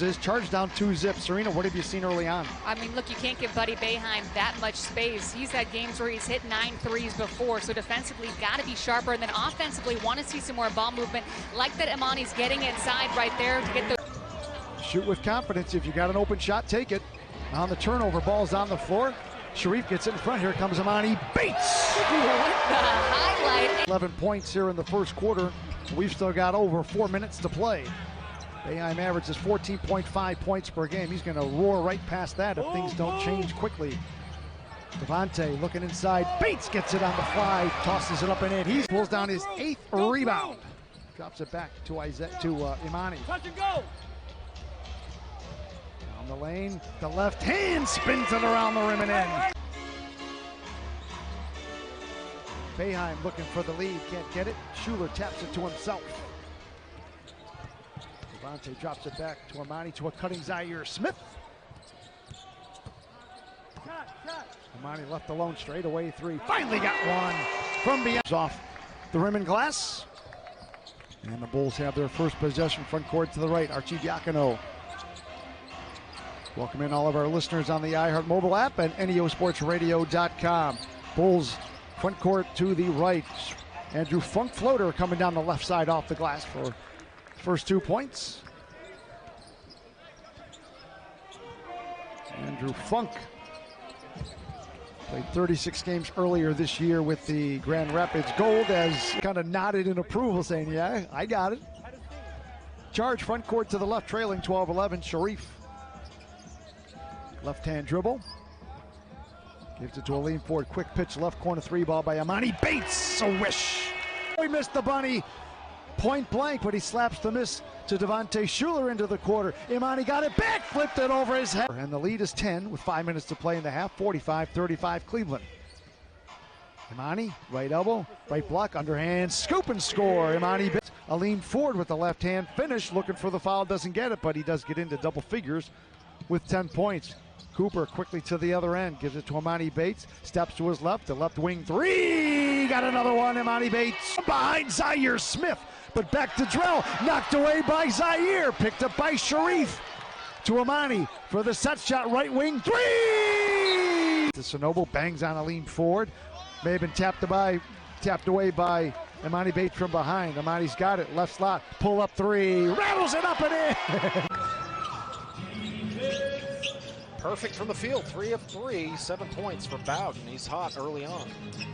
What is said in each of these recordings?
Is charged down 2-zip. Serena, what have you seen early on? I mean, look, you can't give Buddy Boeheim that much space. He's had games where he's hit 9 threes before, so defensively got to be sharper, and then offensively want to see some more ball movement. Like that Emoni's getting inside right there to get the... Shoot with confidence. If you got an open shot, take it. On the turnover, ball's on the floor. Sharif gets in front. Here comes Emoni Bates. What the highlight. 11 points here in the first quarter. We've still got over 4 minutes to play. Boeheim averages 14.5 points per game. He's going to roar right past that if things don't change quickly. Devontae looking inside. Bates gets it on the fly, tosses it up and in. He pulls down his 8th rebound. Drops it back to Emoni. Touch and go. Down the lane, the left hand spins it around the rim and in. Boeheim looking for the lead, can't get it. Schuler taps it to himself. Devontae drops it back to Emoni, to a cutting Zaire Smith. Emoni left alone, straight away three. Finally got one from beyond. Off the rim and glass. And the Bulls have their first possession, front court to the right. Arcidiacono. Welcome in all of our listeners on the iHeart mobile app and neosportsradio.com. Bulls front court to the right. Andrew Funk floater coming down the left side off the glass for first 2 points. Andrew Funk played 36 games earlier this year with the Grand Rapids Gold, as kind of nodded in approval saying, yeah, I got it. Charge front court to the left, trailing 12-11. Sharif. Left-hand dribble. Gives it to a lean forward, quick pitch, left corner three ball by Emoni Bates. A wish. We missed the bunny point blank, but he slaps the miss to Devontae Schuler into the quarter. Emoni got it back, flipped it over his head. And the lead is 10 with 5 minutes to play in the half, 45-35 Cleveland. Emoni, right elbow, right block, underhand, scoop and score. Emoni Bates, a lean forward with the left hand finish, looking for the foul, doesn't get it, but he does get into double figures with 10 points. Cooper quickly to the other end, gives it to Emoni Bates, steps to his left, the left wing three, got another one. Emoni Bates behind Zaire Smith, but back to Drell, knocked away by Zaire, picked up by Sharif. To Emoni for the set shot, right wing three! The Sonobo bangs on a lean forward, may have been tapped away by Emoni Bates from behind. Emoni's got it, left slot, pull up three, rattles it up and in! Perfect from the field, 3 of 3, 7 points for Bowden. He's hot early on.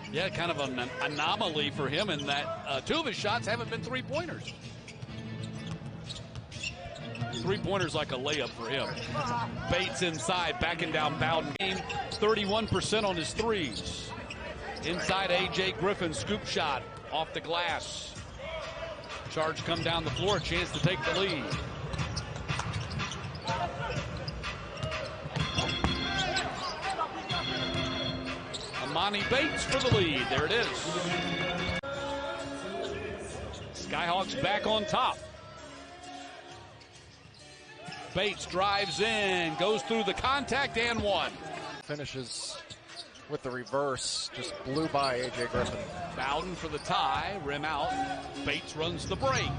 Yeah, kind of an anomaly for him in that 2 of his shots haven't been three-pointers. Three-pointers like a layup for him. Bates inside, backing down Bowden. 31% on his threes. Inside A.J. Griffin, scoop shot off the glass. Charge come down the floor, a chance to take the lead. Emoni Bates for the lead. There it is. Skyhawks back on top. Bates drives in, goes through the contact and one. Finishes with the reverse, just blew by A.J. Griffin. Bowden for the tie, rim out. Bates runs the break.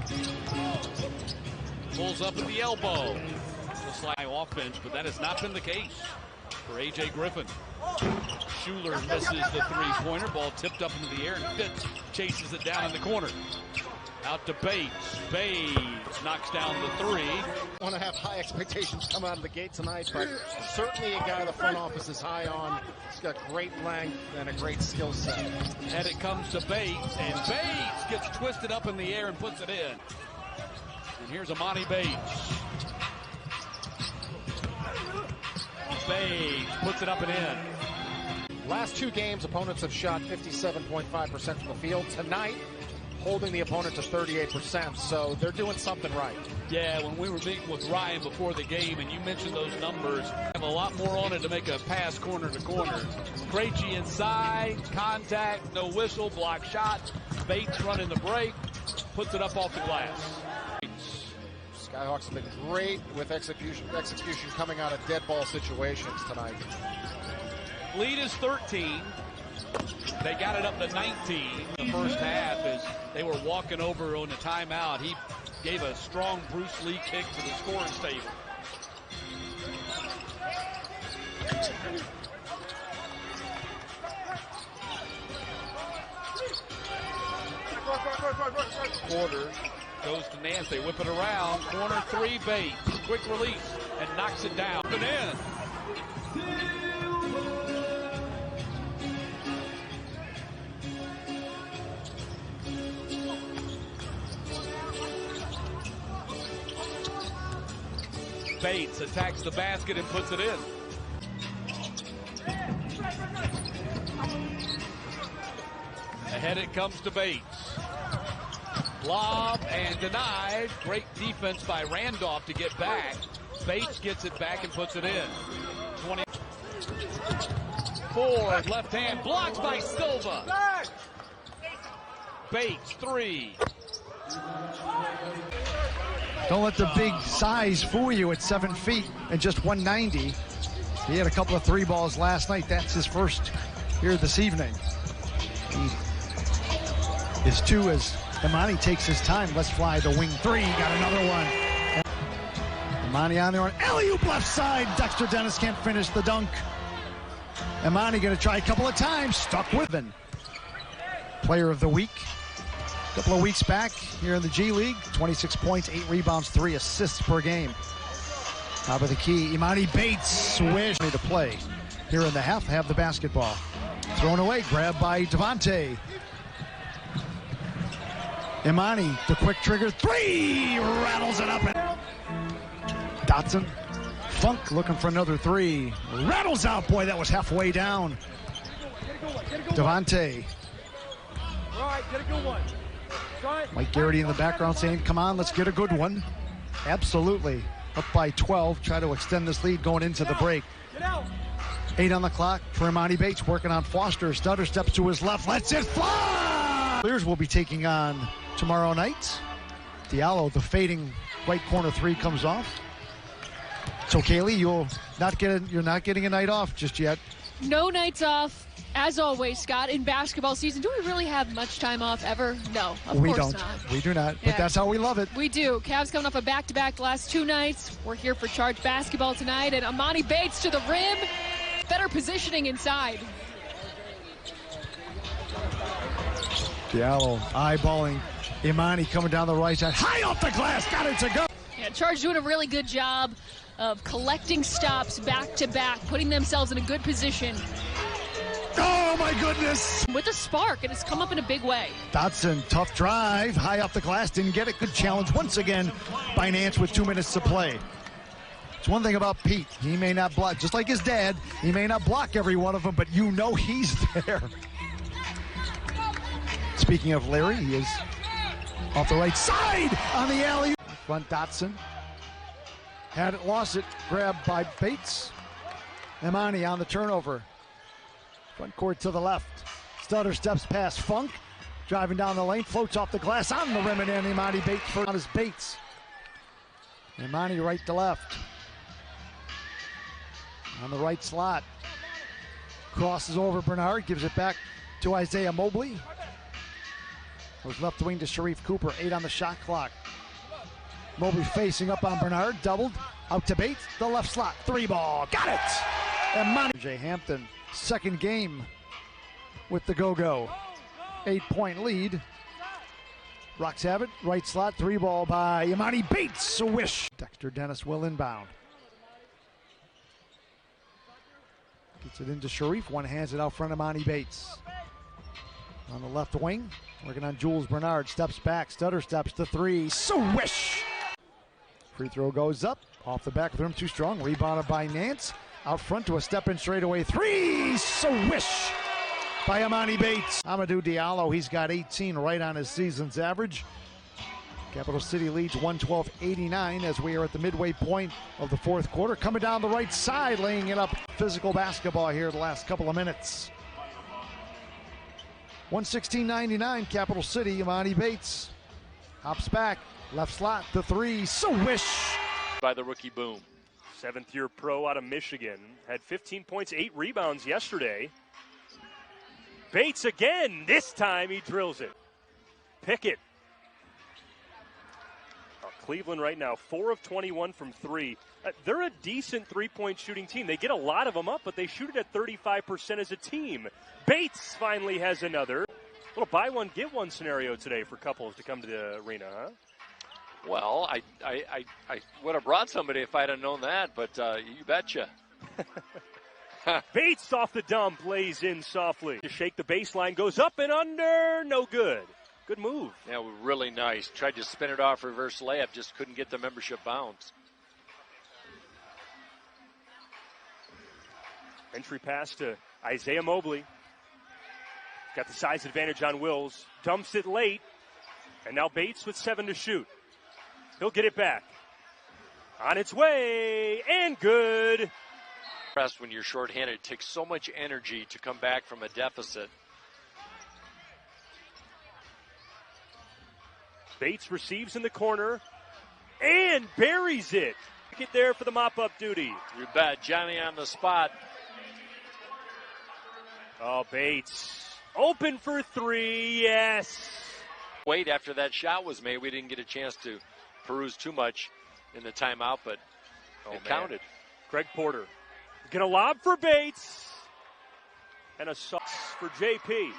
Pulls up at the elbow. Just like offense, but that has not been the case for A.J. Griffin. Schuler misses the three-pointer. Ball tipped up into the air and Fitz chases it down in the corner. Out to Bates. Bates knocks down the three. Want to have high expectations come out of the gate tonight, but certainly a guy the front office is high on. He's got great length and a great skill set. And it comes to Bates, and Bates gets twisted up in the air and puts it in. And here's Emoni Bates. Bates puts it up and in. Last 2 games, opponents have shot 57.5% from the field. Tonight, holding the opponent to 38%, so they're doing something right. Yeah, when we were meeting with Ryan before the game, and you mentioned those numbers, have a lot more on it to make a pass corner to corner. Krejci inside, contact, no whistle, block shot. Bates running the break, puts it up off the glass. Skyhawks have been great with execution coming out of dead ball situations tonight. Lead is 13. They got it up to 19 in the first half as they were walking over on the timeout. He gave a strong Bruce Lee kick to the scoring table. Quarter goes to Nance. They whip it around. Corner three, Bates. Quick release and knocks it down and in. Bates attacks the basket and puts it in. Ahead it comes to Bates. Lob and denied. Great defense by Randolph to get back. Bates gets it back and puts it in. 24, left hand, blocked by Silva. Bates, three. Don't let the big size fool you at 7 feet and just 190. He had a couple of three balls last night. That's his first here this evening. He is two as Emoni takes his time. Let's fly the wing three. Got another one. Emoni on there on alley-oop left side. Dexter Dennis can't finish the dunk. Emoni going to try a couple of times. Stuck with him. Player of the week. A couple of weeks back here in the G League. 26 points, 8 rebounds, 3 assists per game. Top of the key. Emoni Bates swish to play. Here in the half, have the basketball. Thrown away. Grabbed by Devontae. Emoni, the quick trigger three, rattles it up. Dotson, Funk looking for another three, rattles out. Boy, that was halfway down. Devontae. Mike Garrity in the background saying, come on, let's get a good one. Absolutely. Up by 12, try to extend this lead going into the break. 8 on the clock for Emoni Bates, working on Foster. Stutter steps to his left, lets it fly! Clears will be taking on tomorrow night. Diallo, the fading right corner three comes off. So Kaylee, you're not getting a night off just yet. No nights off, as always, Scott. In basketball season, do we really have much time off ever? No, of we course don't. not. We do not. But that's how we love it. We do. Cavs coming off a back-to-back the last 2 nights. We're here for charge basketball tonight, and Emoni Bates to the rim. Better positioning inside. Diallo eyeballing Emoni coming down the right side. High off the glass, got it to go. Yeah, Charge doing a really good job of collecting stops back-to-back, putting themselves in a good position. Oh, my goodness. With a spark, and it's come up in a big way. Dotson, tough drive, high off the glass, didn't get it. Good challenge once again by Nance with 2 minutes to play. It's one thing about Pete. He may not block, just like his dad, he may not block every one of them, but you know he's there. Speaking of Larry, he is off the right side on the alley. Front Dotson. Had it, lost it, grabbed by Bates. Emoni on the turnover. Front court to the left. Stutter steps past Funk. Driving down the lane, floats off the glass on the rim, and Emoni Bates first on his Bates. Emoni right to left. On the right slot. Crosses over Bernard, gives it back to Isaiah Mobley. Goes left wing to Sharif Cooper, 8 on the shot clock. Mobley facing up on Bernard, doubled, out to Bates, the left slot, 3 ball, got it! Emoni. Jay Hampton, second game with the go-go. 8-point lead. Rocks have it, right slot, 3 ball by Emoni Bates, swish. Dexter Dennis will inbound. Gets it into Sharif, one hands it out front of Emoni Bates. On the left wing, working on Jules Bernard, steps back, Stutter steps to 3, swish! Free throw goes up, off the back of the rim, too strong, rebounded by Nance. Out front to a step-in straightaway 3, swish! By Emoni Bates. Amadou Diallo, he's got 18 right on his season's average. Capital City leads 112-89 as we are at the midway point of the fourth quarter. Coming down the right side, laying it up. Physical basketball here the last couple of minutes. 116-99, Capital City. Emoni Bates hops back, left slot, the 3, swish! By the rookie Boom. 7th-year pro out of Michigan. Had 15 points, 8 rebounds yesterday. Bates again. This time he drills it. Pickett. Cleveland right now, 4 of 21 from 3. They're a decent three-point shooting team. They get a lot of them up, but they shoot it at 35% as a team. Bates finally has another. Little buy one, get one scenario today for couples to come to the arena, huh? Well, I would have brought somebody if I'd have known that, but you betcha. Bates off the dump, lays in softly. To shake the baseline, goes up and under, no good. Good move. Yeah, really nice. Tried to spin it off reverse layup, just couldn't get the membership bounce. Entry pass to Isaiah Mobley. Got the size advantage on Wills. Dumps it late. And now Bates with 7 to shoot. He'll get it back. On its way, and good. When you're shorthanded, it takes so much energy to come back from a deficit. Bates receives in the corner and buries it. Get there for the mop-up duty. You bet. Johnny on the spot. Oh, Bates. Open for 3, yes. Wait, after that shot was made, we didn't get a chance to peruse too much in the timeout, but it counted. Greg Porter gonna lob for Bates. And a sauce for JP.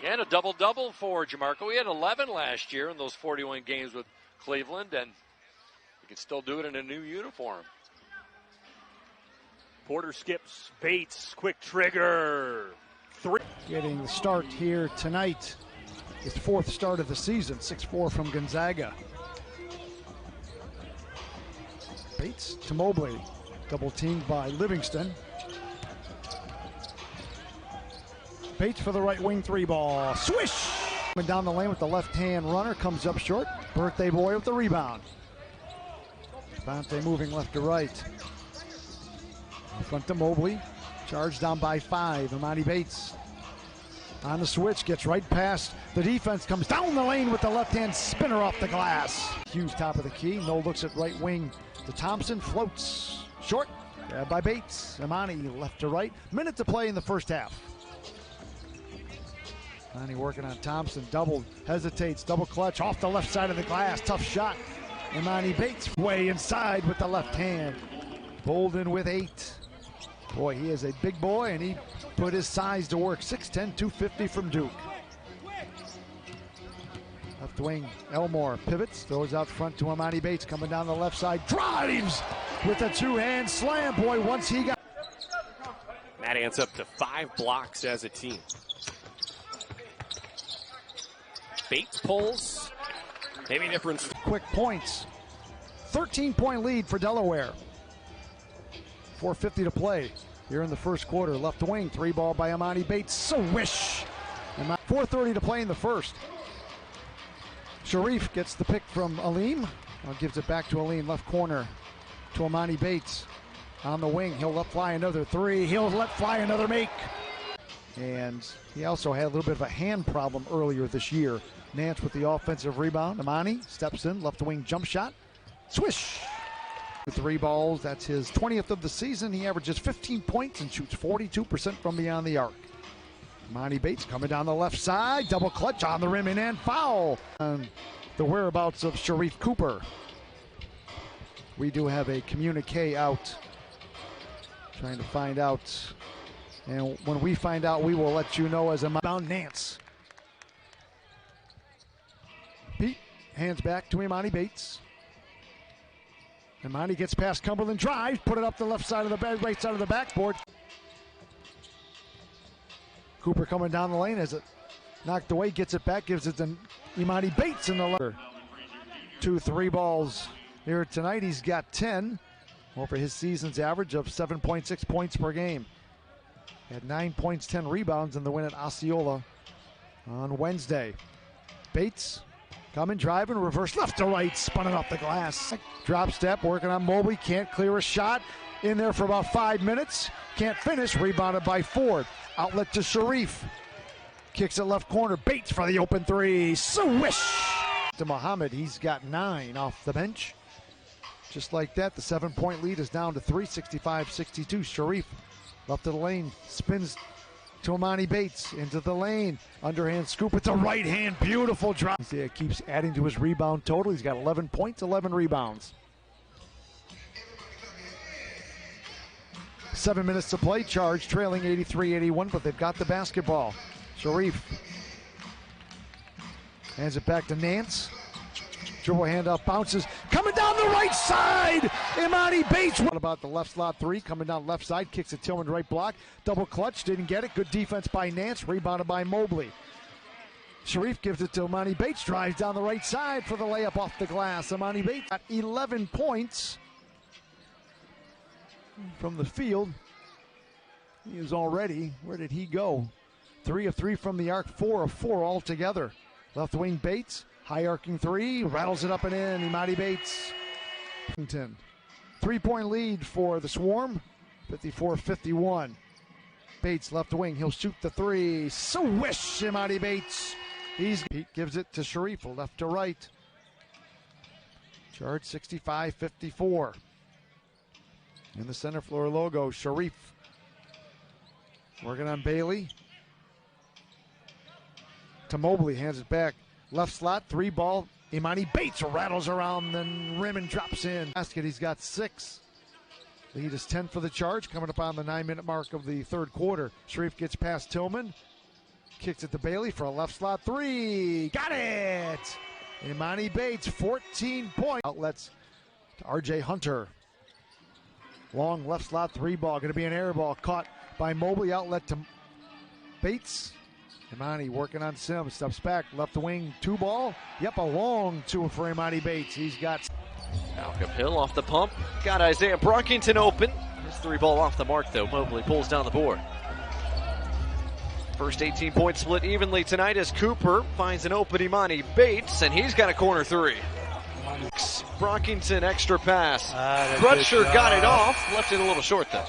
And a double-double for Jamarco. He had 11 last year in those 41 games with Cleveland, and he can still do it in a new uniform. Porter skips. Bates, quick trigger. 3. Getting the start here tonight. His 4th start of the season. 6'4" from Gonzaga. Bates to Mobley. Double teamed by Livingston. Bates for the right wing 3 ball. Swish! Coming down the lane with the left-hand runner. Comes up short. Birthday boy with the rebound. Fonte moving left to right. In front to Mobley. Charged down by 5. Emoni Bates on the switch. Gets right past the defense. Comes down the lane with the left-hand spinner off the glass. Hughes top of the key. No looks at right wing to Thompson. Floats short. Grabbed by Bates. Emoni left to right. Minute to play in the first half. Emoni working on Thompson. Doubled. Hesitates. Double clutch off the left side of the glass. Tough shot. Emoni Bates way inside with the left hand. Bolden with 8. Boy, he is a big boy, and he put his size to work. 6'10", 250 from Duke. Left wing, Elmore pivots, throws out front to Emoni Bates, coming down the left side, drives with a 2-hand slam. Boy, once he got... That adds up to 5 blocks as a team. Bates pulls, maybe difference. Quick points. 13-point lead for Delaware. 4:50 to play here in the first quarter. Left wing, 3 ball by Emoni Bates. Swish! 4:30 to play in the first. Sharif gets the pick from Aleem. Gives it back to Aleem. Left corner to Emoni Bates. On the wing, he'll let fly another 3. He'll let fly another make. And he also had a little bit of a hand problem earlier this year. Nance with the offensive rebound. Emoni steps in, left wing jump shot. Swish! 3 balls, that's his 20th of the season. He averages 15 points and shoots 42% from beyond the arc. Emoni Bates coming down the left side, double clutch on the rim and foul. The whereabouts of Sharif Cooper. We do have a communique out, trying to find out. And when we find out, we will let you know as a bound Nance. Pete hands back to Emoni Bates. Emoni gets past Cumberland, drives, put it up the left side of the bed, right side of the backboard. Cooper coming down the lane as it knocked away, gets it back, gives it to Emoni Bates in the left. 2 3 balls here tonight. He's got 10 over his season's average of 7.6 points per game. Had 9 points, 10 rebounds in the win at Osceola on Wednesday. Bates coming, driving, reverse left to right, spun it off the glass. Drop step, working on Mobley, can't clear a shot. In there for about 5 minutes, can't finish, rebounded by Ford. Outlet to Sharif. Kicks it left corner, Bates for the open 3, swish! To Muhammad, he's got 9 off the bench. Just like that, the 7-point lead is down to 3, 65-62. Sharif left of the lane, spins to Emoni Bates, into the lane, underhand scoop with the right hand, beautiful drop. He keeps adding to his rebound total. He's got 11 points, 11 rebounds. 7 minutes to play, Charge trailing 83-81, but they've got the basketball. Sharif Hands it back to Nance. Dribble handoff, bounces, coming down the right side. Emoni Bates. What about the left slot three? Coming down left side, kicks it Tillman right block. Double clutch, didn't get it. Good defense by Nance, rebounded by Mobley. Sharif gives it to Emoni Bates, drives down the right side for the layup off the glass. Emoni Bates got 11 points from the field. He is already, where did he go? 3 of 3 from the arc, 4 of 4 altogether. Left wing Bates. High arcing three, rattles it up and in. Emoni Bates. 3-point lead for the Swarm, 54-51. Bates left wing, he'll shoot the three. Swish, Emoni Bates. He gives it to Sharif, left to right. Charge 65-54. In the center floor logo, Sharif working on Bailey. To Mobley, hands it back. Left slot, three ball. Emoni Bates rattles around the rim and drops in. Basket, he's got 6. Lead is 10 for the Charge, coming up on the 9-minute mark of the third quarter. Sharif gets past Tillman. Kicks it to Bailey for a left slot three. Got it! Emoni Bates, 14 points. Outlets to RJ Hunter. Long left slot three ball. Going to be an air ball. Caught by Mobley. Outlet to Bates. Emoni working on Sims, steps back, left wing, 2 ball. Yep, a long 2 for Emoni Bates. He's got. Malcolm Hill off the pump, got Isaiah Brockington open. His 3 ball off the mark though. Mobley pulls down the board. First 18-point split evenly tonight as Cooper finds an open Emoni Bates, and he's got a corner 3. Brockington extra pass. Crutcher got it off, left it a little short though.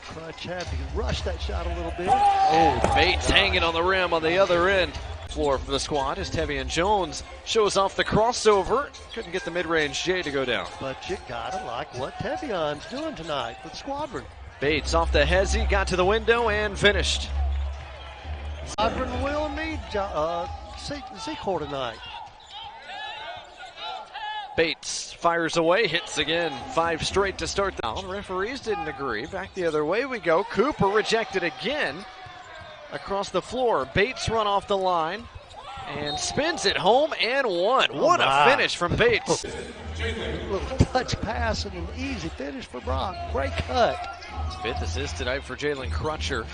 Crutch had to rush that shot a little bit. Oh, Bates hanging on the rim on the other end. Floor for the squad as Tevian Jones shows off the crossover. Couldn't get the mid-range J to go down. But you gotta like what Tevion's doing tonight with the squadron. Bates off the hezzy, got to the window and finished. Squadron will need Secor tonight. Bates fires away, hits again. 5 straight to start the round. Referees didn't agree. Back the other way we go. Cooper rejected again. Across the floor. Bates run off the line and spins it home and one. What a finish from Bates. A little touch pass and an easy finish for Brock. Great cut. 5th assist tonight for Jalen Crutcher.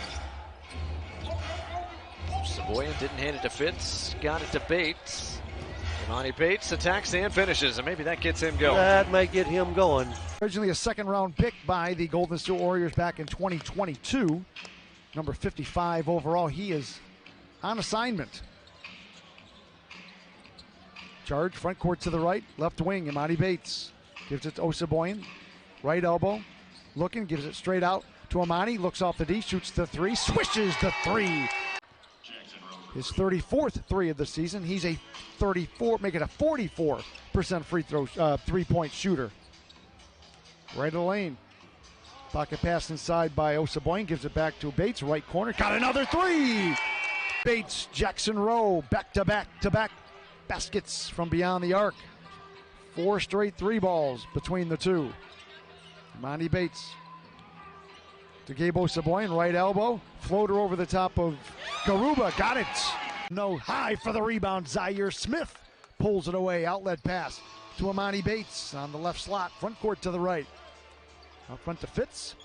Savoyan didn't hand it to Fitz. Got it to Bates. Emoni Bates attacks and finishes, and maybe that gets him going. That may get him going. Originally a second-round pick by the Golden State Warriors back in 2022. Number 55 overall. He is on assignment. Charge, front court to the right, left wing, Emoni Bates. Gives it to Osaboyan. Right elbow, looking, gives it straight out to Emoni. Looks off the D, shoots the 3, swishes the 3. His 34th 3 of the season. He's a 34, make it a 44% free throw, 3-point shooter. Right of the lane. Pocket pass inside by Osaboyan, gives it back to Bates, right corner, got another 3! Bates, Jackson Rowe, back-to-back baskets from beyond the arc. 4 straight 3 balls between the two. Emoni Bates to Gabe Osaboyan, right elbow, floater over the top of Garuba, got it. No, high for the rebound, Zaire Smith pulls it away, outlet pass to Emoni Bates on the left slot, front court to the right. Out front to Fitz,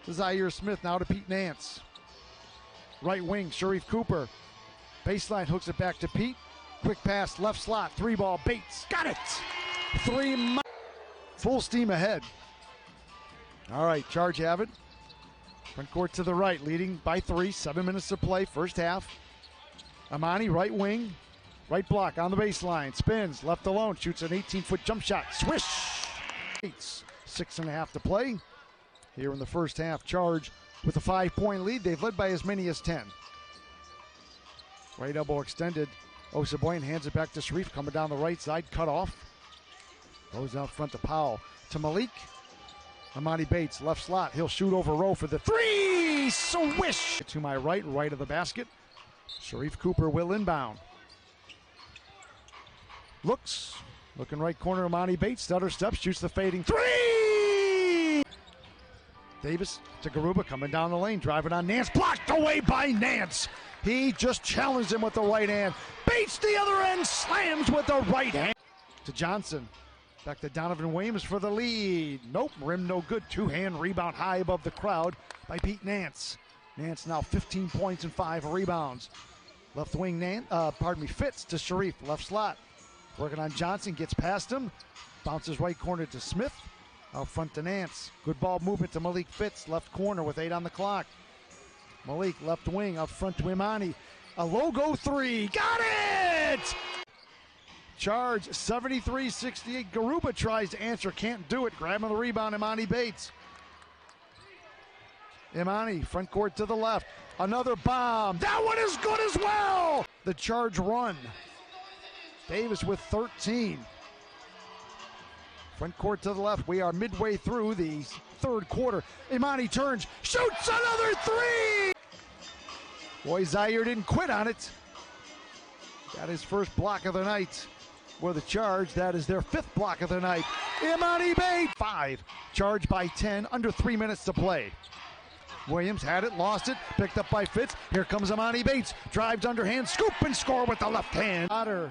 to Zaire Smith, now to Pete Nance. Right wing, Sharif Cooper, baseline, hooks it back to Pete, quick pass, left slot, 3 ball, Bates, got it. 3, full steam ahead. All right, Charge have it. Front court to the right, leading by 3, 7 minutes to play, first half. Emoni, right wing, right block on the baseline, spins, left alone, shoots an 18-foot jump shot, swish! 6.5 to play. Here in the first half, Charge with a 5-point lead. They've led by as many as 10. Right elbow extended. Osaboyan hands it back to Sharif, coming down the right side, cut off. Goes out front to Powell. To Malik. Emoni Bates, left slot. He'll shoot over Rowe for the 3! Swish! To my right of the basket. Sharif Cooper will inbound. Looking right corner, Emoni Bates, stutter steps, shoots the fading 3! Davis to Garuba, coming down the lane, driving on Nance, blocked away by Nance. He just challenged him with the right hand. Bates the other end, slams with the right hand. To Johnson. Back to Donovan Williams for the lead. Nope, rim no good. Two-hand rebound high above the crowd by Pete Nance. Nance now 15 points and 5 rebounds. Left wing Fitz to Sharif, left slot. Working on Johnson, gets past him. Bounces right corner to Smith. Out front to Nance. Good ball movement to Malik Fitz, left corner with 8 on the clock. Malik, left wing, out front to Emoni. A logo three, got it! Charge 73-68. Garuba tries to answer, can't do it. Grabbing the rebound, Emoni Bates. Emoni, front court to the left. Another bomb. That one is good as well. The Charge run. Davis with 13. Front court to the left. We are midway through the third quarter. Emoni turns, shoots another three. Boy, Zaire didn't quit on it. Got his first block of the night. For the Charge, that is their 5th block of the night. Emoni Bates, 5. Charge by 10, under 3 minutes to play. Williams had it, lost it, picked up by Fitz. Here comes Emoni Bates, drives underhand, scoop and score with the left hand. Otter,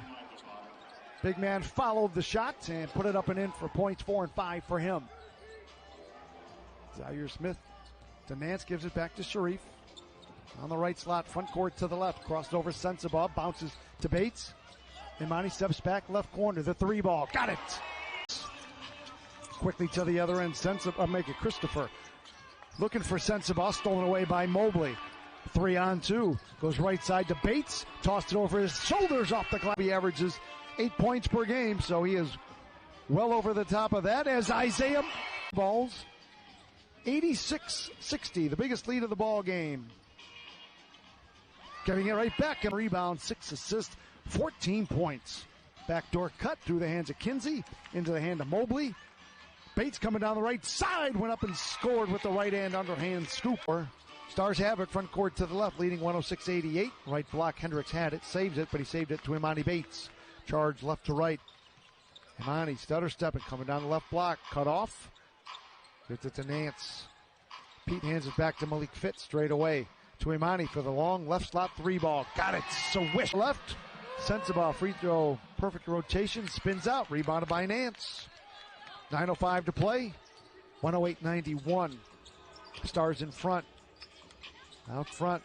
big man followed the shot and put it up and in for points 4 and 5 for him. Zaire Smith to Nance, gives it back to Sharif. On the right slot, front court to the left, crossed over Sensabaugh, bounces to Bates. Emoni steps back, left corner, the 3 ball, got it! Quickly to the other end, Christopher. Looking for Sensabaugh, stolen away by Mobley. 3 on 2, goes right side to Bates, tossed it over his shoulders off the glass. He averages 8 points per game, so he is well over the top of that as Isaiah balls. 86-60, the biggest lead of the ball game. Getting it right back and rebound, 6 assists, 14 points. Backdoor cut through the hands of Kinsey, into the hand of Mobley. Bates coming down the right side, went up and scored with the right hand underhand scoop. Stars have it, front court to the left, leading 106-88. Right block, Hendricks had it, saves it, but he saved it to Emoni Bates. Charge left to right. Emoni stutter stepping, coming down the left block, cut off. Gets it to Nance. Pete hands it back to Malik Fitz straight away. To Emoni for the long left slot 3 ball. Got it, swish left. Sensabaugh free throw, perfect rotation, spins out, rebounded by Nance. 9:05 to play, 108-91. Stars in front. Out front,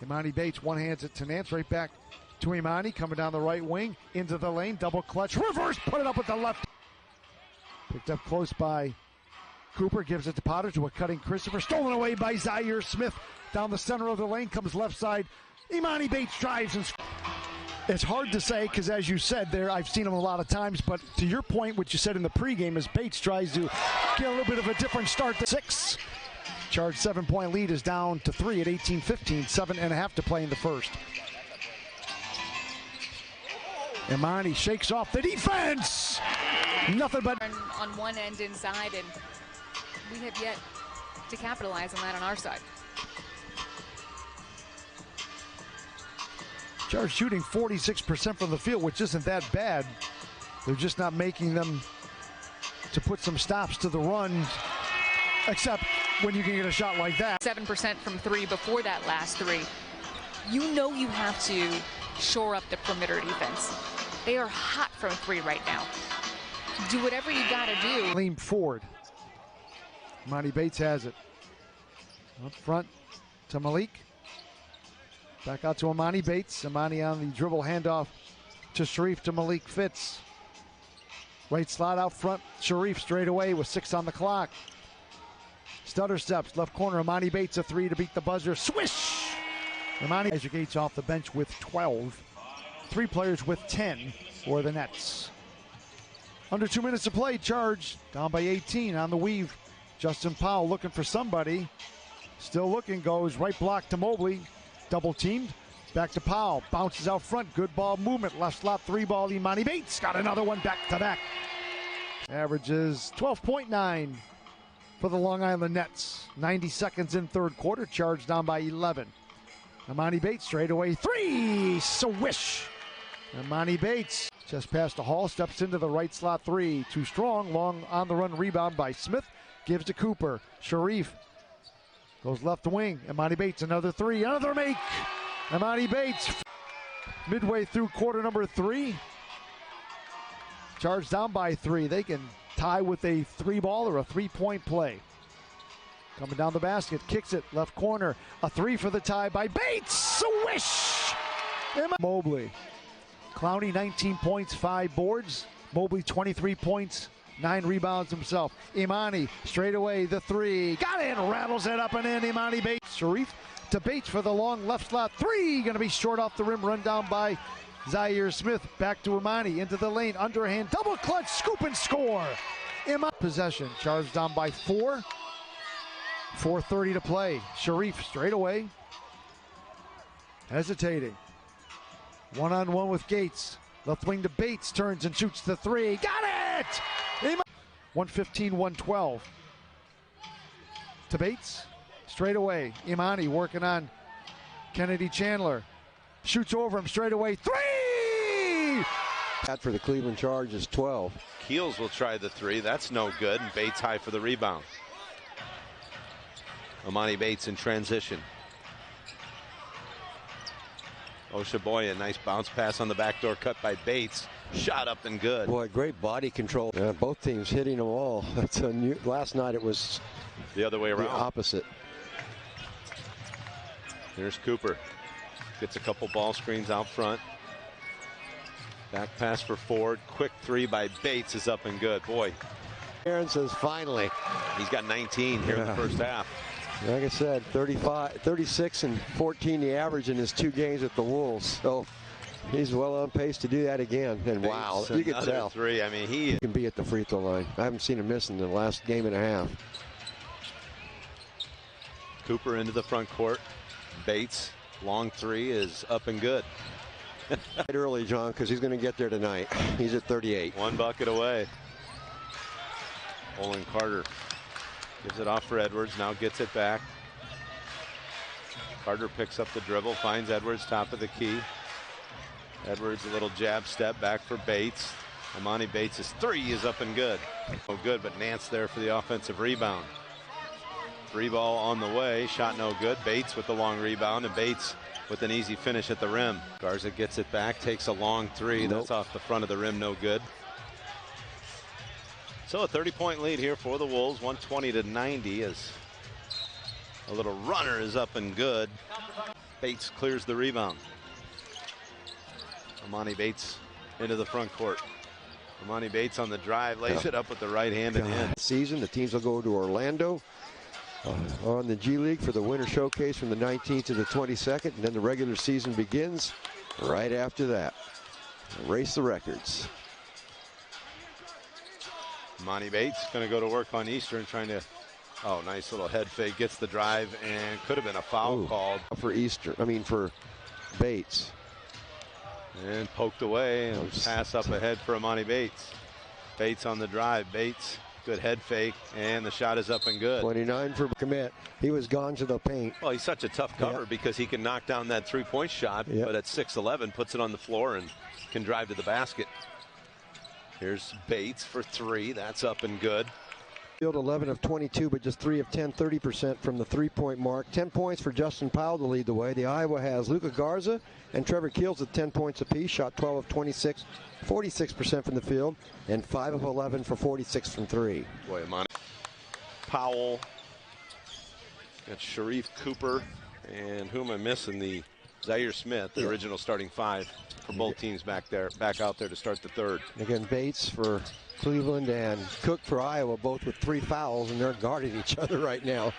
Emoni Bates one-hands it to Nance, right back to Emoni, coming down the right wing, into the lane, double clutch, reverse, put it up with the left. Picked up close by Cooper, gives it to Potter, to a cutting Christopher, stolen away by Zaire Smith. Down the center of the lane, comes left side. Emoni Bates drives and scores. It's hard to say because, as you said there, I've seen him a lot of times, but to your point, what you said in the pregame is Bates tries to get a little bit of a different start to 6. Charge 7-point lead is down to 3 at 18-15, 7.5 to play in the first. Emoni shakes off the defense. Nothing but on one end inside, and we have yet to capitalize on that on our side. Charge shooting 46% from the field, which isn't that bad. They're just not making them to put some stops to the run, except when you can get a shot like that. 7% from 3 before that last 3. You know you have to shore up the perimeter defense. They are hot from 3 right now. Do whatever you got to do. Lean forward. Emoni Bates has it. Up front to Malik. Back out to Emoni Bates. Emoni on the dribble handoff to Sharif to Malik Fitz. Right slot out front. Sharif straight away with 6 on the clock. Stutter steps. Left corner. Emoni Bates a 3 to beat the buzzer. Swish! Emoni educates off the bench with 12. 3 players with 10 for the Nets. Under 2 minutes to play. Charge down by 18 on the weave. Justin Powell looking for somebody. Still looking. Goes right block to Mobley. Double teamed. Back to Powell. Bounces out front. Good ball movement. Left slot 3 ball. Emoni Bates got another one back to back. Averages 12.9 for the Long Island Nets. 90 seconds in third quarter. Charge down by 11. Emoni Bates straight away 3. Swish. Emoni Bates just past the Hall. Steps into the right slot 3. Too strong. Long on the run rebound by Smith. Gives to Cooper. Sharif goes left wing. Emoni Bates another 3. Another make. Emoni Bates, midway through quarter number 3. Charged down by 3. They can tie with a 3-ball or a 3-point play. Coming down the basket, kicks it, left corner. A 3 for the tie by Bates. Swish! Mobley. Clowney, 19 points, 5 boards. Mobley, 23 points, 9 rebounds himself. Emoni, straight away, the 3. Got it, rattles it up and in. Emoni Bates. Sharif to Bates for the long left slot. 3, going to be short off the rim, run down by Zaire Smith. Back to Emoni, into the lane, underhand, double clutch, scoop and score. Emoni possession, charged down by 4. 4:30 to play. Sharif straight away. Hesitating. One-on-one with Gates. Left wing to Bates, turns and shoots the 3. Got it! 115-112. To Bates. Straight away. Emoni working on Kennedy Chandler. Shoots over him straight away. 3! That for the Cleveland Charge is 12. Keels will try the 3. That's no good. And Bates high for the rebound. Emoni Bates in transition. Oshaboya, nice bounce pass on the backdoor cut by Bates. Shot up and good. Boy, great body control. Both teams hitting them all. That's a new, last night it was the other way around. The opposite. Here's Cooper. Gets a couple ball screens out front. Back pass for Ford. Quick 3 by Bates is up and good. Boy. Aaron says finally. He's got 19 here in the first half. Like I said, 36 and 14 the average in his 2 games with the Wolves. So he's well on pace to do that again. And Bates, wow, you can tell. 3. I mean, he can be at the free throw line. I haven't seen him miss in the last game and a half. Cooper into the front court. Bates, long 3 is up and good. Early, John, because he's going to get there tonight. He's at 38. 1 bucket away. Olin Carter gives it off for Edwards, now gets it back. Carter picks up the dribble, finds Edwards top of the key. Edwards a little jab step back for Bates. Emoni Bates' 3 is up and good. No good, but Nance there for the offensive rebound. 3 ball on the way, shot no good. Bates with the long rebound, and Bates with an easy finish at the rim. Garza gets it back, takes a long 3. That's off the front of the rim, no good. So a 30-point lead here for the Wolves, 120-90 as a little runner is up and good. Bates clears the rebound. Emoni Bates into the front court. Emoni Bates on the drive, lays it up with the right hand and in. Season, the teams will go to Orlando on the G League for the Winter Showcase from the 19th to the 22nd, and then the regular season begins right after that. Race the records. Emoni Bates going to go to work on Eastern, trying to, oh, nice little head fake, gets the drive, and could have been a foul called. For Bates. And poked away, and pass up ahead for Emoni Bates. Bates on the drive, Bates, good head fake, and the shot is up and good. 29 for commit. He was gone to the paint. Well, he's such a tough cover because he can knock down that 3-point shot, but at 6'11", puts it on the floor and can drive to the basket. Here's Bates for 3. That's up and good. Field 11 of 22, but just 3 of 10, 30% from the 3-point mark. 10 points for Justin Powell to lead the way. The Iowa has Luka Garza and Trevor Keels at 10 points apiece. Shot 12 of 26, 46% from the field, and 5 of 11 for 46 from 3. Boy, Emoni. Powell. Got Sharif, Cooper, and who am I missing? The Zaire Smith, the original starting 5 for both teams back out there to start the third. Again, Bates for Cleveland and Cook for Iowa, both with 3 fouls, and they're guarding each other right now.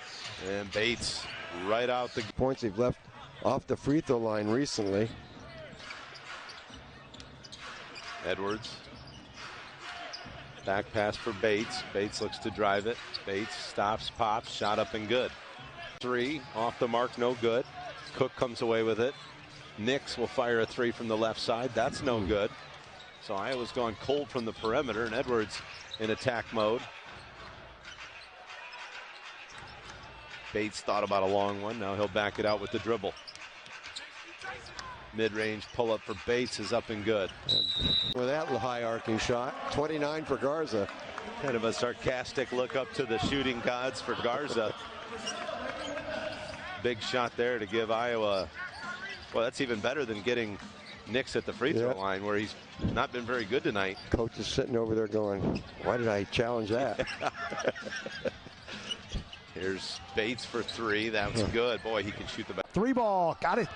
And Bates right out the points they've left off the free throw line recently. Edwards. Back pass for Bates. Bates looks to drive it. Bates stops, pops, shot up and good. 3 off the mark, no good. Cook comes away with it. Nix will fire a 3 from the left side. That's no good. So Iowa's gone cold from the perimeter, and Edwards in attack mode. Bates thought about a long one. Now he'll back it out with the dribble. Mid-range pull-up for Bates is up and good. With that high arcing shot, 29 for Garza. Kind of a sarcastic look up to the shooting gods for Garza. Big shot there to give Iowa Well, that's even better than getting Nix at the free throw line, where he's not been very good tonight. Coach is sitting over there going, why did I challenge that? Here's Bates for three. That was good. Boy, he can shoot the back. Three ball, got it.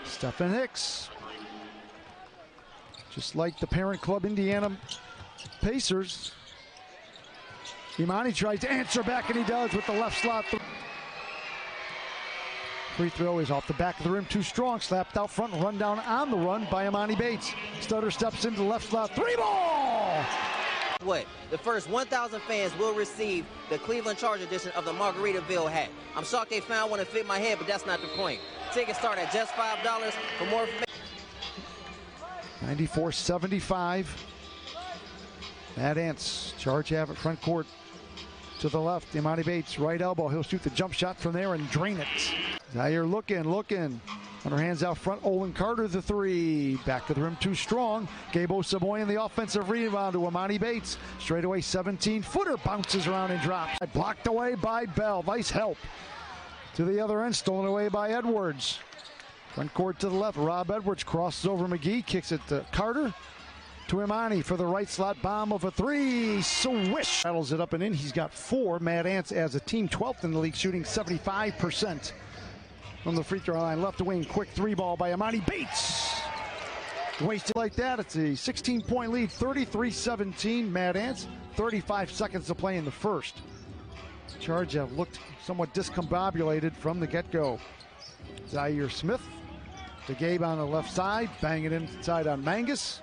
Stephen Hicks. Just like the parent club Indiana Pacers. Emoni tries to answer back, and he does with the left slot. Free throw is off the back of the rim, too strong. Slapped out front, run down on the run by Emoni Bates. Stutter steps into the left slot. Three ball! What? The first 1,000 fans will receive the Cleveland Charger edition of the Margaritaville hat. I'm shocked they found one that fit my head, but that's not the point. Tickets start at just $5. For more information. 94-75. Mad Ants, charge have it front court to the left. Emoni Bates, right elbow. He'll shoot the jump shot from there and drain it. Zaire looking. Underhands out front. Olin Carter, the three. Back to the rim, too strong. Gabe Osaboy in the offensive rebound to Emoni Bates. Straightaway 17-footer. Bounces around and drops. Blocked away by Bell. Nice help. To the other end, stolen away by Edwards. Front court to the left. Rob Edwards crosses over McGee. Kicks it to Carter. To Emoni for the right slot bomb of a three. Swish. Rattles it up and in. He's got four. Mad Ants as a team 12th in the league, shooting 75% from the free throw line. Left wing, quick three ball by Emoni Bates. Wasted like that. It's a 16-point lead, 33-17. Mad Ants. 35 seconds to play in the first. Charge have looked somewhat discombobulated from the get-go. Zaire Smith to Gabe on the left side. Bang it inside on Mangus.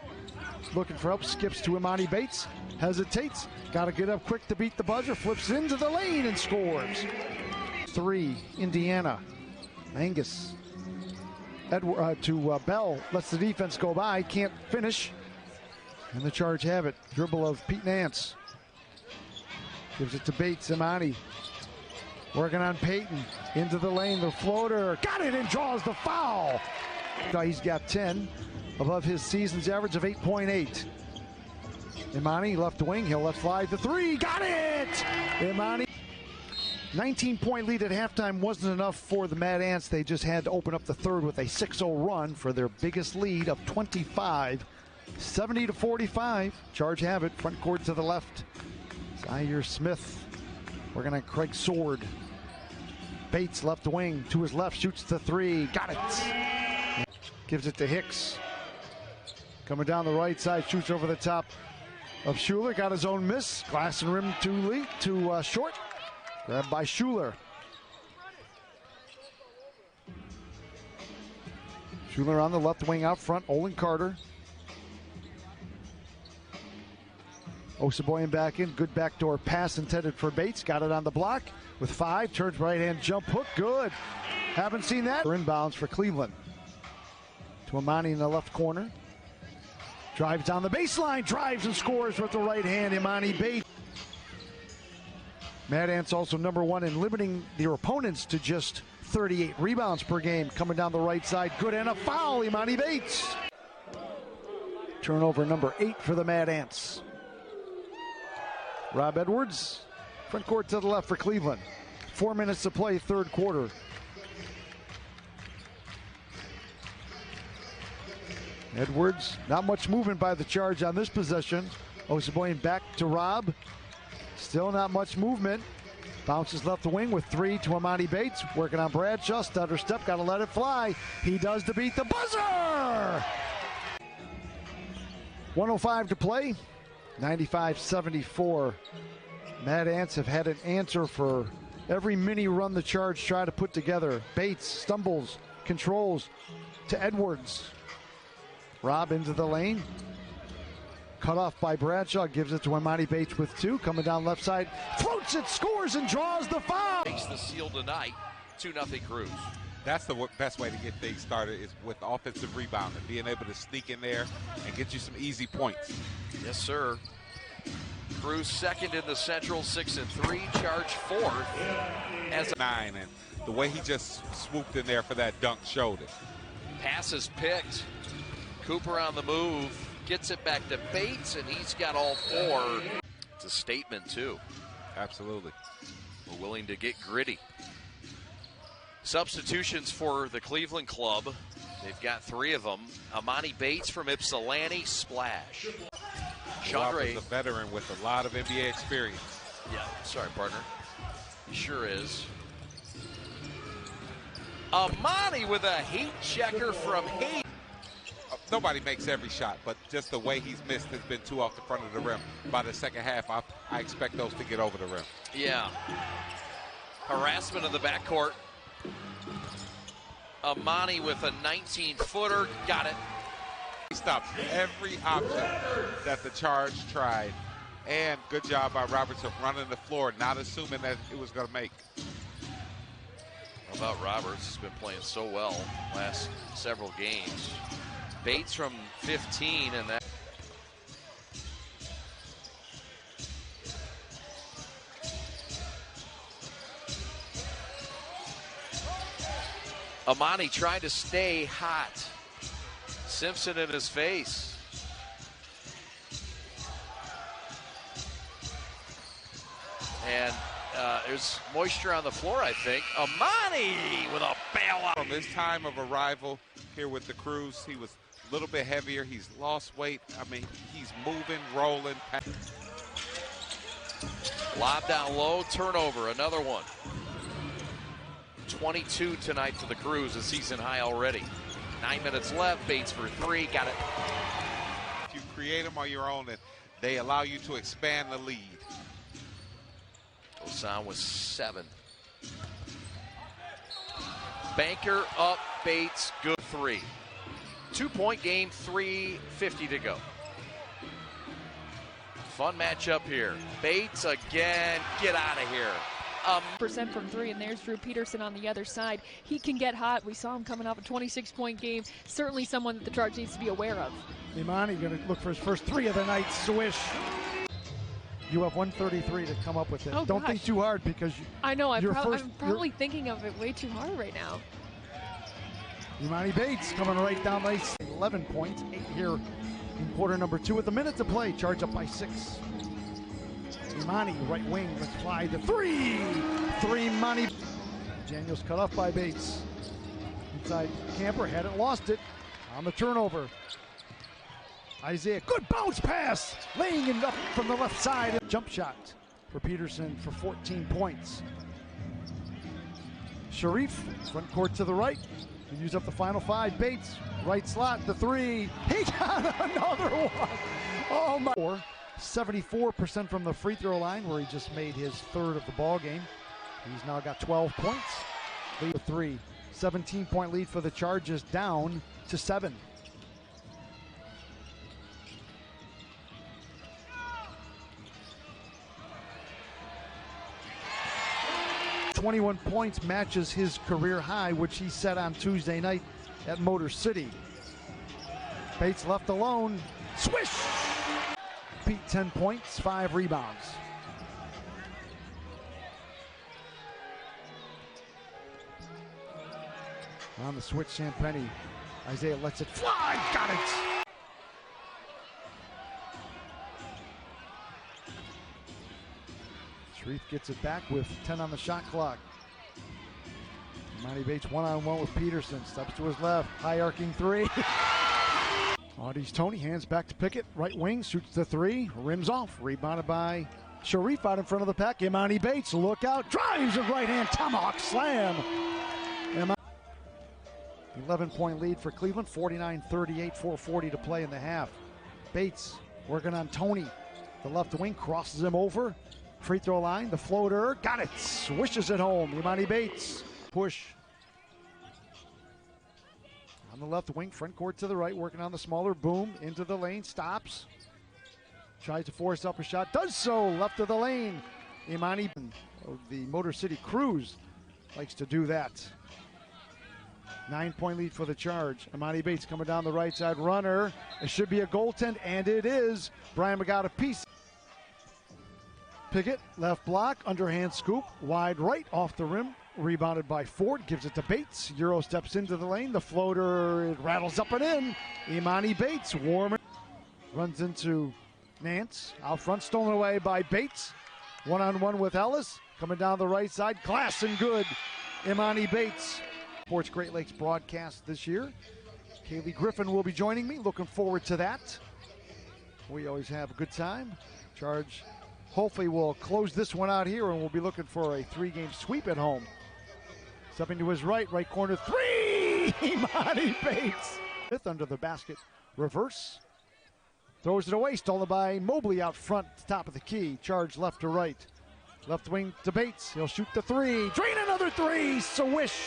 Looking for help, skips to Emoni Bates, hesitates, got to get up quick to beat the buzzer, flips into the lane and scores. Three, Indiana. Mangus to Bell, lets the defense go by, can't finish. And the Charge have it. Dribble of Pete Nance. Gives it to Bates, Emoni. Working on Peyton, into the lane, the floater, got it and draws the foul. He's got 10. Above his season's average of 8.8. Emoni left wing, he'll let fly the three, got it! Emoni. 19-point lead at halftime wasn't enough for the Mad Ants. They just had to open up the third with a 6-0 run for their biggest lead of 25. 70-45. Charge have it, front court to the left. Zaire Smith working on Craig Sword. Bates left wing, to his left, shoots the three, got it! Gives it to Hicks. Coming down the right side, shoots over the top of Schuler. Got his own miss. Glass and rim to short. Grabbed by Schuler. Schuler on the left wing out front. Olin Carter. Osaboyan back in. Good backdoor pass intended for Bates. Got it on the block with 5. Turns right hand jump hook. Good. Haven't seen that. Inbounds for Cleveland. To Emoni in the left corner. Drives down the baseline, drives and scores with the right hand, Emoni Bates. Mad Ants also #1 in limiting their opponents to just 38 rebounds per game. Coming down the right side, good and a foul, Emoni Bates. Turnover number 8 for the Mad Ants. Rob Edwards, front court to the left for Cleveland. 4 minutes to play, third quarter. Edwards, not much movement by the Charge on this possession. Osaboyan back to Rob. Still not much movement. Bounces left the wing with 3 to Emoni Bates. Working on Bradshaw. Stutter step, got to let it fly. He does to beat the buzzer! 1:05 to play. 95-74. Mad Ants have had an answer for every mini run the Charge try to put together. Bates stumbles, controls to Edwards. Rob into the lane. Cut off by Bradshaw. Gives it to Emoni Bates with 2. Coming down left side. Floats it, scores, and draws the foul. Makes the seal tonight. 2-0 Cruise. That's the best way to get things started is with offensive rebounding. Being able to sneak in there and get you some easy points. Yes, sir. Cruise second in the Central, 6-3. Charge 4th. As 9, and the way he just swooped in there for that dunk showed it. Pass is picked. Cooper on the move, gets it back to Bates, and he's got all 4. It's a statement, too. Absolutely. We're willing to get gritty. Substitutions for the Cleveland club. They've got 3 of them. Emoni Bates from Ypsilanti, splash. Chandra is a veteran with a lot of NBA experience. Yeah, sorry, partner. He sure is. Emoni with a heat checker from Heat. Nobody makes every shot, but just the way he's missed has been 2 off the front of the rim. By the second half, I expect those to get over the rim. Yeah. Harassment of the backcourt. Emoni with a 19-footer. Got it. He stopped every option that the Charge tried. And good job by Roberts of running the floor, not assuming that it was going to make. How about Roberts? He's been playing so well last several games. Bates from 15, and that. Emoni trying to stay hot. Simpson in his face. And there's moisture on the floor, I think. Emoni with a bailout. From his time of arrival here with the Crews, he was a little bit heavier. He's lost weight. I mean, he's moving, rolling. Lob down low, turnover, another one. 22 tonight for the Crews, a season high already. 9 minutes left, Bates for 3, got it. You create them on your own, and they allow you to expand the lead. Osan was 7. Banker up, Bates, good 3. 2-point game, 3:50 to go. Fun matchup here. Bates again, get out of here. Percent from 3, and there's Drew Peterson on the other side. He can get hot. We saw him coming off a 26-point game. Certainly someone that the Charge needs to be aware of. Emoni going to look for his first 3 of the night. Swish. You have 133 to come up with it. Oh, Don't gosh. think too hard because I know. I'm probably thinking of it way too hard right now. Emoni Bates coming right down nice. 11 points, 8 here in quarter number 2 with a minute to play. Charge up by 6. Emoni, right wing, let's fly the 3. 3 Emoni. Daniels cut off by Bates. Inside Camper, hadn't lost it. On the turnover. Isaiah, good bounce pass. Laying it up from the left side. Jump shot for Peterson for 14 points. Sharif, front court to the right. He used up the final 5. Bates, right slot, the 3. He got another one. Oh my. 74% from the free throw line, where he just made his 3rd of the ball game. He's now got 12 points. Lead 3. 17-point lead for the Chargers, down to 7. 21 points matches his career high, which he set on Tuesday night at Motor City. Bates left alone. Swish! Pete 10 points, 5 rebounds. On the switch, Champagny. Isaiah lets it fly. Got it! Sharif gets it back with 10 on the shot clock. Emoni Bates one-on-one with Peterson. Steps to his left. High arcing 3. Audie's Tony hands back to Pickett. Right wing, shoots the 3. Rims off. Rebounded by Sharif out in front of the pack. Emoni Bates, look out. Drives with right hand. Tomahawk slam. 11-point lead for Cleveland. 49-38. 4:40 to play in the half. Bates working on Tony. The left wing crosses him over. Free throw line, the floater, got it, swishes it home. Emoni Bates, push. On the left wing, front court to the right, working on the smaller boom, into the lane, stops. Tries to force up a shot, does so, left of the lane. Emoni of the Motor City Crews likes to do that. 9-point lead for the Charge. Emoni Bates coming down the right side, runner. It should be a goaltend, and it is. Brian McGotta piece. Pickett, left block, underhand scoop, wide right, off the rim, rebounded by Ford, gives it to Bates. Euro steps into the lane, the floater, it rattles up and in. Emoni Bates, warmer, runs into Nance, out front, stolen away by Bates. One-on-one with Ellis, coming down the right side, glass and good. Emoni Bates. Sports Great Lakes broadcast this year. Kaylee Griffin will be joining me. Looking forward to that. We always have a good time. Charge hopefully will close this one out here, and we'll be looking for a 3-game sweep at home. Stepping to his right corner, 3! Emoni Bates. Fifth under the basket, reverse. Throws it away, stolen by Mobley out front, top of the key. Charge left to right. Left wing to Bates. He'll shoot the 3. Drain another 3. Swish.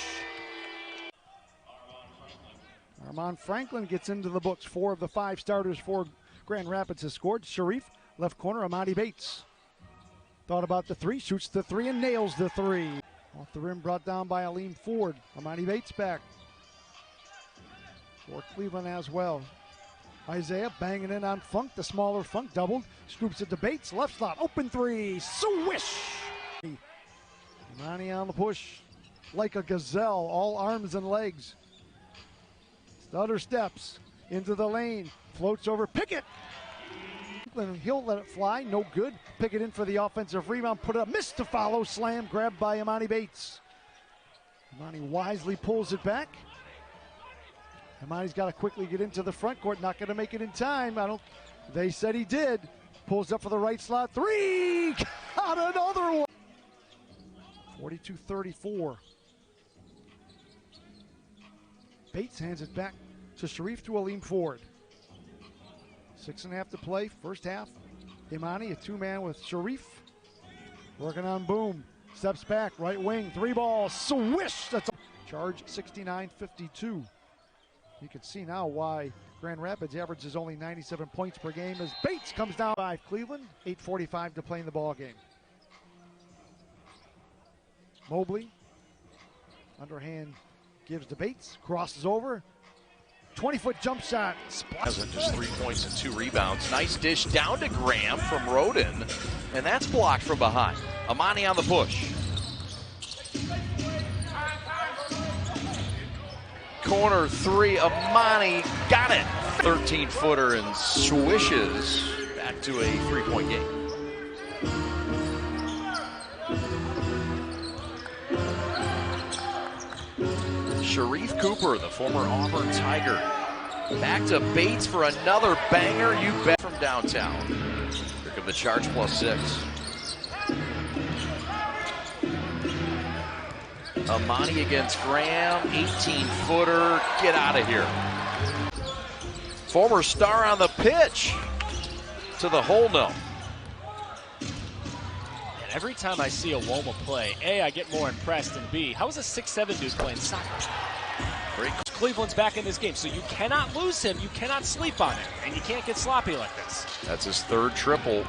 Armand Franklin gets into the books. 4 of the 5 starters for Grand Rapids has scored. Sharif, left corner, Emoni Bates. Thought about the 3, shoots the 3 and nails the 3. Off the rim, brought down by Aleem Ford. Emoni Bates back. For Cleveland as well. Isaiah banging in on Funk, the smaller Funk doubled. Scoops it to Bates, left slot, open 3, swish! Emoni on the push, like a gazelle, all arms and legs. Stutter steps into the lane, floats over Pickett. He'll let it fly, no good. Pickett in for the offensive rebound, put it up, missed to follow, slam, grabbed by Emoni Bates. Emoni wisely pulls it back. Emoni's got to quickly get into the front court, not going to make it in time. They said he did. Pulls up for the right slot, 3, got another one. 42-34. Bates hands it back to Sharif to Aleem Ford. 6.5 to play, first half. Emoni, a 2-man with Sharif. Working on Boom. Steps back, right wing, 3 ball, swish! That's a charge, 69-52. You can see now why Grand Rapids averages only 97 points per game as Bates comes down by Cleveland. 8:45 to play in the ball game. Mobley, underhand, gives to Bates, crosses over. 20-foot jump shot. Hasn't just 3 points and 2 rebounds. Nice dish down to Graham from Roden, and that's blocked from behind. Emoni on the push. Corner 3, Emoni got it. 13-footer and swishes back to a 3-point game. Sharif Cooper, the former Auburn Tiger. Back to Bates for another banger, you bet, from downtown. Here come the Charge +6. Emoni against Graham, 18-footer, get out of here. Former star on the pitch to the hole, no. And every time I see a Woma play, A, I get more impressed, and B, how is a 6'7" dude playing soccer? Cleveland's back in this game, so you cannot lose him, you cannot sleep on him, and you can't get sloppy like this. That's his 3rd triple,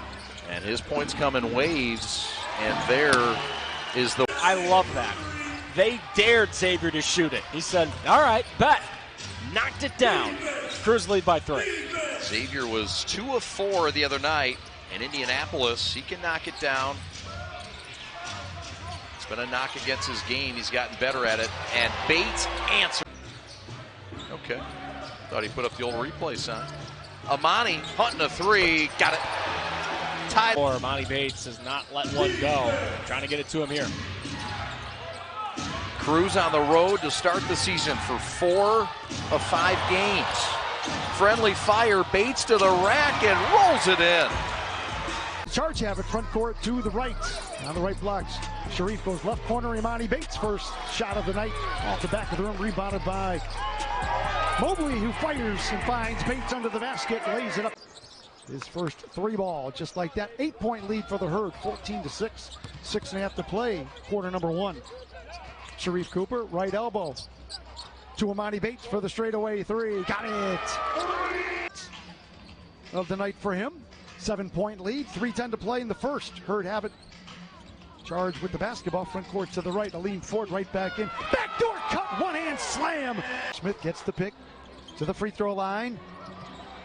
and his points come in waves, and there is the... I love that. They dared Xavier to shoot it. He said, all right, bet. Knocked it down. Crews lead by 3. Xavier was 2 of 4 the other night in Indianapolis. He can knock it down. It's been a knock against his game. He's gotten better at it. And Bates answered. Okay. Thought he put up the old replay sign. Emoni hunting a 3. Got it. Tied. Or Emoni Bates has not let one go. Trying to get it to him here. Crews on the road to start the season for 4 of 5 games. Friendly fire, Bates to the rack and rolls it in. Charge have it front court to the right. On the right blocks, Sharif goes left corner, Emoni Bates first shot of the night. Off the back of the room, rebounded by Mobley, who fires and finds Bates under the basket, lays it up. His first 3 ball, just like that. 8-point lead for the Herd, 14-6. 6.5 to play, quarter number 1. Sharif Cooper, right elbow to Emoni Bates for the straightaway 3. Got it! Of the night for him. 7-point lead, 3:10 to play in the first. Herd have it. Charge with the basketball, front court to the right. Aleem Ford right back in. Backdoor cut, one-hand slam. Smith gets the pick to the free throw line.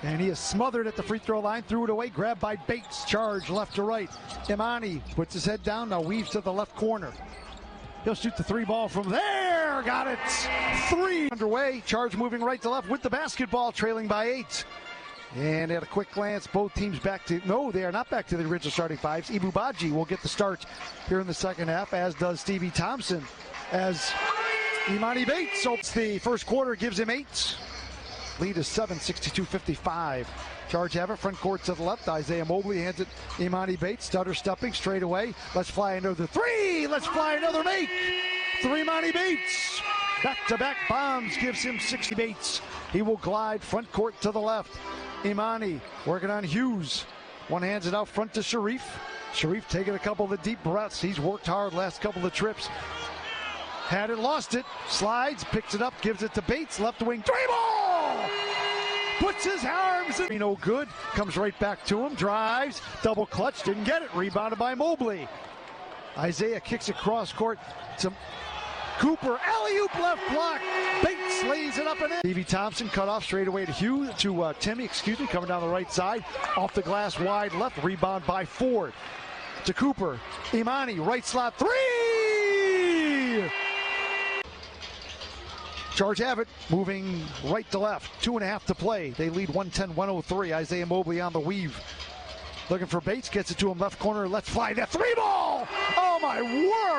And he is smothered at the free throw line, threw it away, grabbed by Bates. Charge left to right. Emoni puts his head down, now weaves to the left corner. He'll shoot the 3 ball from there. Got it. 3 underway. Charge moving right to left with the basketball, trailing by 8. And at a quick glance, both teams back to, no, they are not back to the original starting 5s. Ibubaji will get the start here in the second half, as does Stevie Thompson. as Emoni Bates opens the first quarter, gives him 8. Lead is 7, 62-55. Charge have it, front court to the left. Isaiah Mobley hands it Emoni Bates, stutter stepping straight away. Let's fly another 3. Let's fly another make. 3 Emoni Bates. Back-to-back bombs gives him 60 Bates. He will glide front court to the left. Emoni working on Hughes. One hands it out front to Sharif. Sharif taking a couple of the deep breaths. He's worked hard last couple of trips. Had it, lost it. Slides, picks it up, gives it to Bates. Left wing, 3-ball! Puts his arms in. No good. Comes right back to him. Drives. Double clutch. Didn't get it. Rebounded by Mobley. Isaiah kicks it cross court to Cooper. Alley-oop left block. Bates lays it up and in. Stevie Thompson cut off straight away to Timmy, coming down the right side. Off the glass wide left. Rebound by Ford. To Cooper. Emoni, right slot. 3! Charge have it, moving right to left. 2.5 to play. They lead 110-103. Isaiah Mobley on the weave. Looking for Bates, gets it to him left corner. Let's fly that 3-ball! Oh my word!